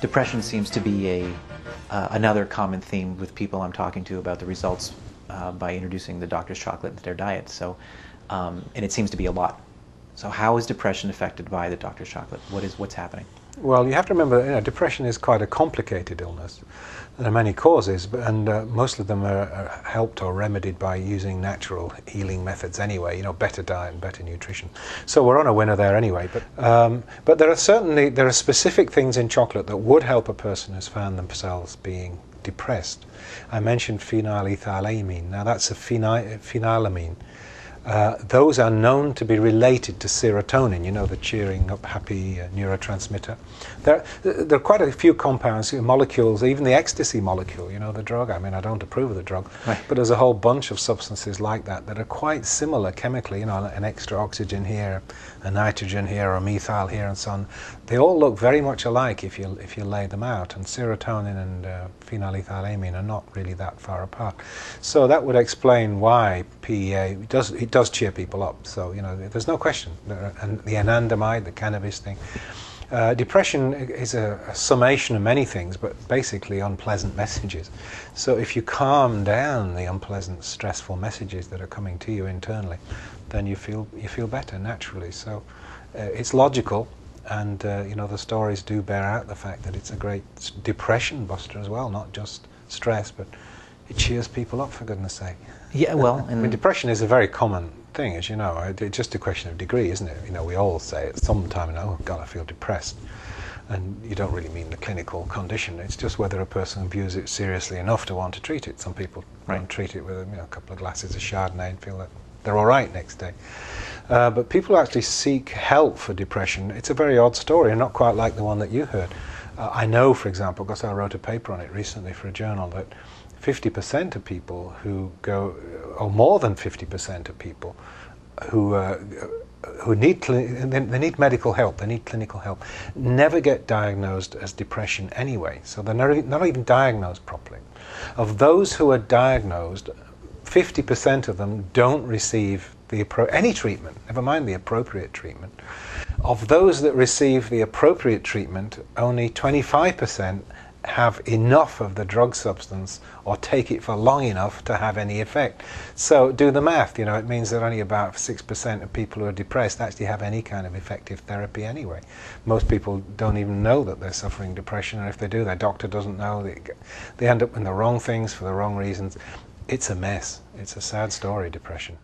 Depression seems to be another common theme with people I'm talking to about the results by introducing the doctor's chocolate into their diet. So, and it seems to be a lot. So how is depression affected by the doctor's chocolate? What's happening? Well, you have to remember, depression is quite a complicated illness. There are many causes, and most of them are helped or remedied by using natural healing methods anyway, better diet and better nutrition. So we're on a winner there anyway. But there are specific things in chocolate that would help a person who's found themselves being depressed. I mentioned phenylethylamine. Now that's a phenylamine. Those are known to be related to serotonin, the cheering up happy neurotransmitter. There are quite a few compounds, molecules, even the ecstasy molecule, the drug. I mean, I don't approve of the drug, right. But there's a whole bunch of substances like that are quite similar chemically, an extra oxygen here, a nitrogen here, or a methyl here, and so on. They all look very much alike if you lay them out, and serotonin and phenylethylamine are not really that far apart. So that would explain why PEA does cheer people up. So there's no question. And the anandamide, the cannabis thing. Depression is a summation of many things, but basically unpleasant messages. So if you calm down the unpleasant, stressful messages that are coming to you internally, then you feel better naturally. So it's logical, and the stories do bear out the fact that it's a great depression buster as well, not just stress, but it cheers people up, for goodness sake. Yeah, well, I mean, depression is a very common thing, as you know. It's just a question of degree, isn't it? We all say at some time, oh God, I feel depressed. And you don't really mean the clinical condition. It's just whether a person views it seriously enough to want to treat it. Some people don't treat it with a couple of glasses of Chardonnay and feel that they're all right next day. But people actually seek help for depression. It's a very odd story, and not quite like the one that you heard. I know, for example, because I wrote a paper on it recently for a journal, that 50% of people who go, or more than 50% of people who need medical help, they need clinical help, never get diagnosed as depression anyway. So they're not even diagnosed properly. Of those who are diagnosed, 50% of them don't receive any treatment, never mind the appropriate treatment. Of those that receive the appropriate treatment, only 25% have enough of the drug substance or take it for long enough to have any effect. So do the math, it means that only about 6% of people who are depressed actually have any kind of effective therapy anyway. Most people don't even know that they're suffering depression, and if they do, their doctor doesn't know. They end up in the wrong things for the wrong reasons. It's a mess. It's a sad story, depression.